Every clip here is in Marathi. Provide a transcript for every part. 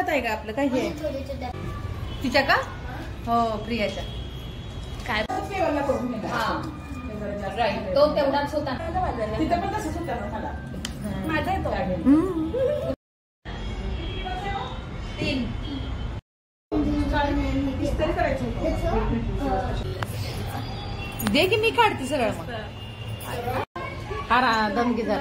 लक्षात आहे का आपलं काय हे तिच्या का हो प्रियाच्या काय राईट तो तेवढाच होता तिथं पण तसंच होता मला माझा येतो 3 दे की मी काढते सगळं मग हा दमकी जरा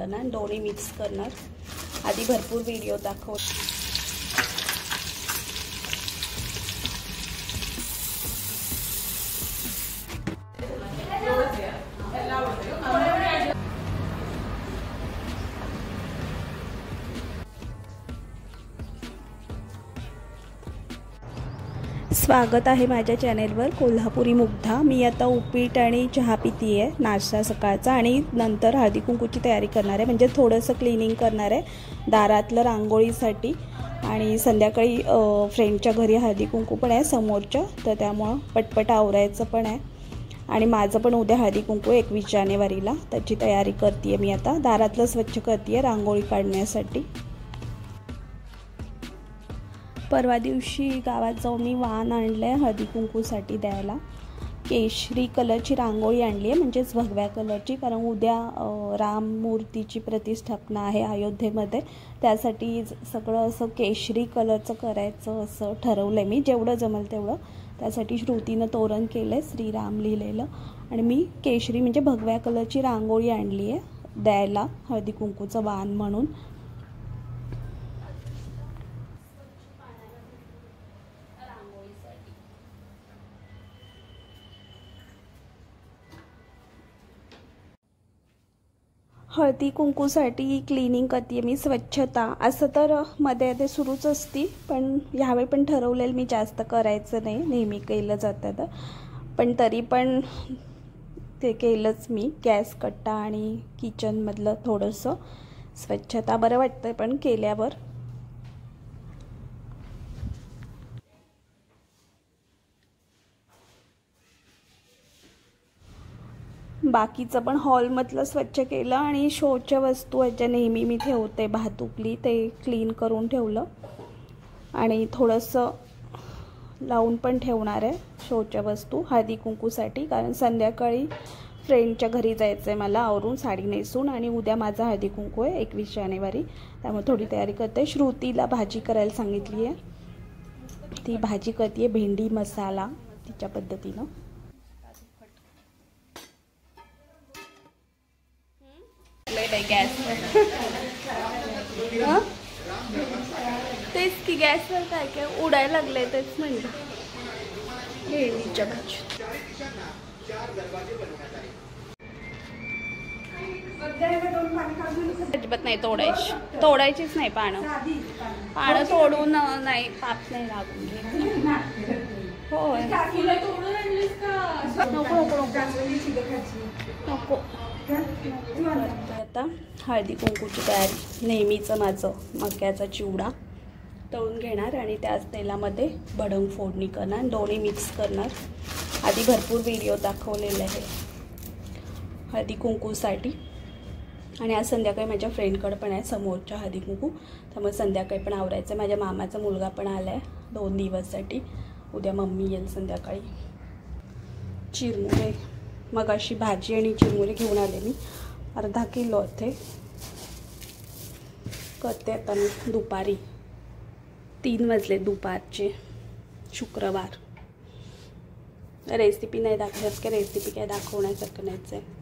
ना दोन्ही मिक्स करणार आधी भरपूर व्हिडिओ दाखव स्वागत आहे माझ्या चॅनेलवर कोल्हापुरी मुग्धा। मी आता उपीट आणि चहा पिती आहे नाश्ता सकाळचा आणि नंतर हळदी कुंकूची तयारी करणार आहे म्हणजे थोडंसं क्लिनिंग करणार आहे दारातलं रांगोळीसाठी आणि संध्याकाळी फ्रेंडच्या घरी हळदी कुंकू पण आहे समोरच्या तर त्यामुळं पटपट आवरायचं पण आहे आणि माझं पण उद्या हळदी कुंकू 21 जानेवारीला त्याची तयारी करते मी आता दारातलं स्वच्छ करते रांगोळी काढण्यासाठी। परवा दिवशी गावात जाऊन मी वाण आणले हळदी कुंकूसाठी द्यायला केशरी कलरची रांगोळी आणली आहे म्हणजेच भगव्या कलरची कारण उद्या राम मूर्तीची प्रतिष्ठापना आहे अयोध्येमध्ये त्यासाठी सगळं असं केशरी कलरचं करायचं असं ठरवलं आहे मी जेवढं जमेल तेवढं त्यासाठी श्रुतीनं तोरण केलं आहे श्रीराम लिहिलेलं आणि मी केशरी म्हणजे भगव्या कलरची रांगोळी आणली आहे द्यायला हळदी कुंकूचं वाण म्हणून। हळदी कुंकूसाठी क्लिनिंग करते मी स्वच्छता असं तर मध्ये सुरूच असती पण ह्यावेळी पण ठरवलेलं मी जास्त करायचं नाही नेहमी केलं जातं तर पण तरी पण ते केलंच मी गॅस कट्टा आणि किचनमधलं थोडंसं स्वच्छता बरं वाटतं पण केल्यावर। बाकीचं पण हॉलमधलं स्वच्छ केलं आणि शोच्या वस्तू ज्या नेहमी मी ठेवते भातुकली ते क्लीन करून ठेवलं आणि थोडंसं लावून पण ठेवणार आहे शोच्या वस्तू हळदी कुंकूसाठी कारण संध्याकाळी फ्रेंडच्या घरी जायचं आहे मला आवरून साडी नेसून आणि उद्या माझा हळदी कुंकू आहे 21 जानेवारी त्यामुळे थोडी तयारी करते। श्रुतीला भाजी करायला सांगितली आहे ती भाजी करते आहे भेंडी मसाला तिच्या पद्धतीनं। तेच की गॅसवर काय काय उडायला लागलंय तेच म्हणलं भेंडीच्या भाजी अजिबात नाही तोडायचीच नाही पानं तोडून नाही पाप नाही लागून घे होय नको आता हळदी कुंकूची तयारी नेहमीचं माझं मक्याचा चिवडा तळून घेणार आणि त्याच तेलामध्ये भडंग फोडणी करणार दोन्ही मिक्स करणार आधी भरपूर व्हिडिओ दाखवलेले आहे हळदी कुंकूसाठी आणि आज संध्याकाळी माझ्या फ्रेंडकडे पण आहे समोरच्या हळदी कुंकू त्यामुळे संध्याकाळी पण आवरायचं माझ्या मामाचा मुलगा पण आला आहे 2 दिवससाठी उद्या मम्मी येईल संध्याकाळी। चिरमुरे मगाशी भाजी आणि चिरमुरे घेऊन आले मी अर्धा किलो होते करते आता मी दुपारी 3 वाजले दुपारचे शुक्रवार रेसिपी नाही दाखवत की रेसिपी काय दाखवण्यासारखं नाहीच आहे।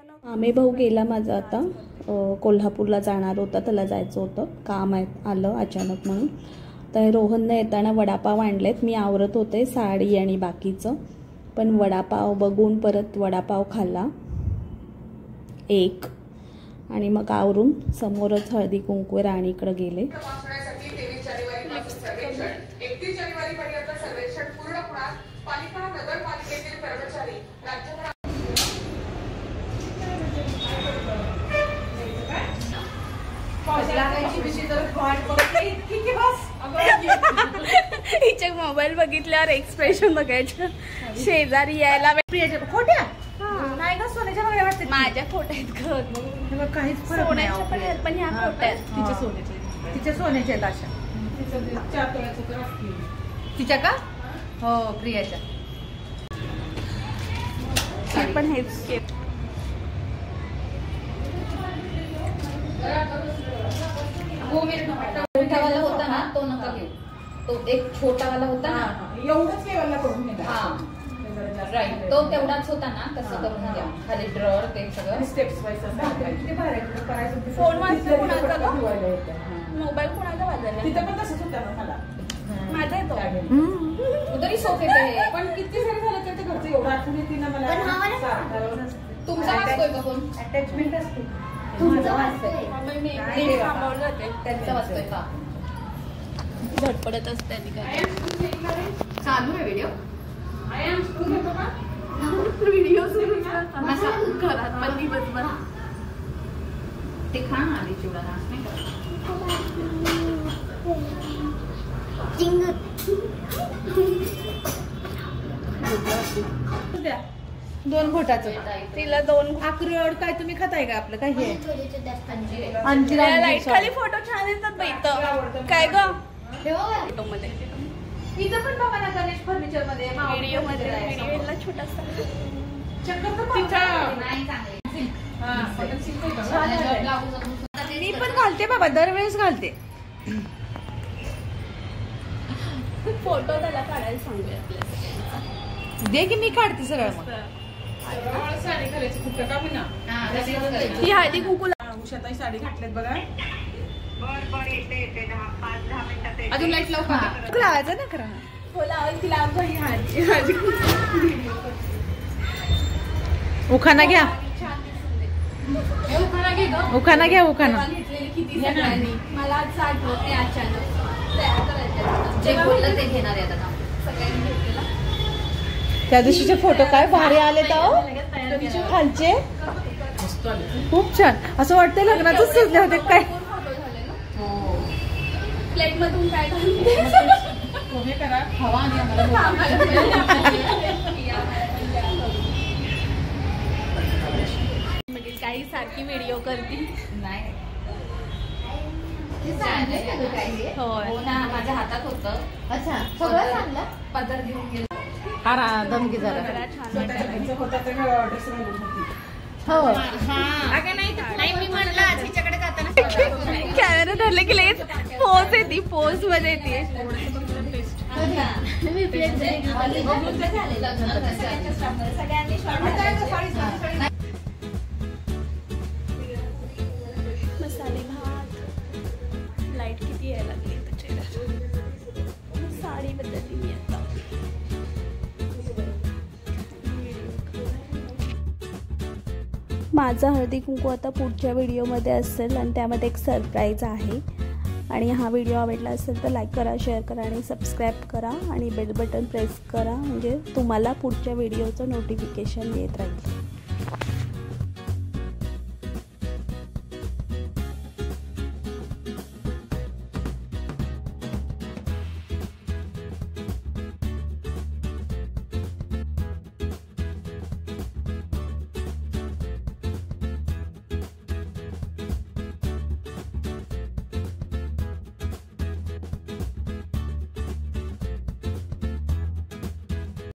आमे भाऊ गेला माझा आता कोल्हापूरला जाणार होता, त्याला जायचं होतं, काम आलं अचानक म्हणून. तर रोहननं येताना वडापाव आणलेत. मी आवरत होते साडी आणि बाकीचं, पण वडापाव बघून परत वडापाव खाल्ला एक, आणि मग आवरून समोरच हळदी कुंकू राणीकडे गेले. हिचे मोबाईल बघितल्यावर एक्सप्रेशन बघायचं. शेजारी यायला खोट्या नाही का सोन्याच्या वगैरे वाटते. माझ्या खोट्या आहेत काहीच फरक नाही, पण ह्या खोट्या आहेत. तिच्या सोन्याच्या आहेत अशा. तिच्या का? हो प्रियाच्या. पण हेच मोठावाला होता ना तो नका घेऊ, तो एक छोटावाला होता ना, एवढंच लेवलला करून घ्या. राईट, तो तेवढाच होता ना, तसं करून घ्या. खाली ड्रॉवर ते सगळं स्टेप्स वाईज करायचं. फोन वाजतो कुणाचा गं? मोबाईल कुणाचा वाजला? तिथं पण तसंच होतं ना मला. माझा येतो तरी सोफे पे. पण किती जरी झालं तरी ते घरचं एवढं आठवण येते ना मला. तुमचा वाजतोय का फोन? अटॅचमेंट असते. तुमचा वाजतोय, त्यांचा वाजतोय का? धडपडत असते. चालू आहे व्हिडिओ. व्हिडिओ सुरू घरात पण दिवसभर ते खा ना आधी चिवडा, नाच नाही करत. 2 घोटाचं तिला 2 अक्रोड काय तुम्ही खाताय का? आपलं काय हे लाईट खाली फोटो छान येतात बाई. काय ग फोटो मध्ये इथं पण बघा ना गणेश फर्निचर मध्ये व्हिडिओ मध्ये छोटासा मी पण घालते बाबा, दरवेळेस घालते. फोटो त्याला काढायला सांगूया. दे की मी काढते सगळं. मग साडी घालायची खूप का ना. ही हळदी कुंकू उषाताई साडी घातल्यात बघा. अजून लाईट लावू का? लावायचं ना करा. उखाना घ्या, उखाना घ्या, उखाना. मला आज आठवत अचानक जे बोललं ते घेणार आहे आता. त्या दिवशीचे फोटो काय भारी आले खालचे, खूप छान. असं वाटतं लग्नातच सजले होते काय. प्लेट मधून काय करा हवा काही सारखी व्हिडिओ करती. नाही हो ना, माझ्या हातात होतं. अच्छा, सगळं चांगलं. पदर घेऊन गेला. हा दमकी जरा. नाही मी म्हणलं आज हिच्याकडे जाताना कॅमेरा धरले की लगेच पोज येते, पोज मध्ये येते. मसाले भात. लाईट किती यायला लागली साडी बदलली मी आता. माझा हळदी कुंकू आता पुढच्या व्हिडिओमध्ये असेल आणि त्यामध्ये एक सरप्राईज आहे. आणि हा व्हिडिओ आवडला असेल तर लाईक करा, शेअर करा आणि सबस्क्राईब करा आणि बेल बटन प्रेस करा, म्हणजे तुम्हाला पुढच्या व्हिडिओचं नोटिफिकेशन येत राहील.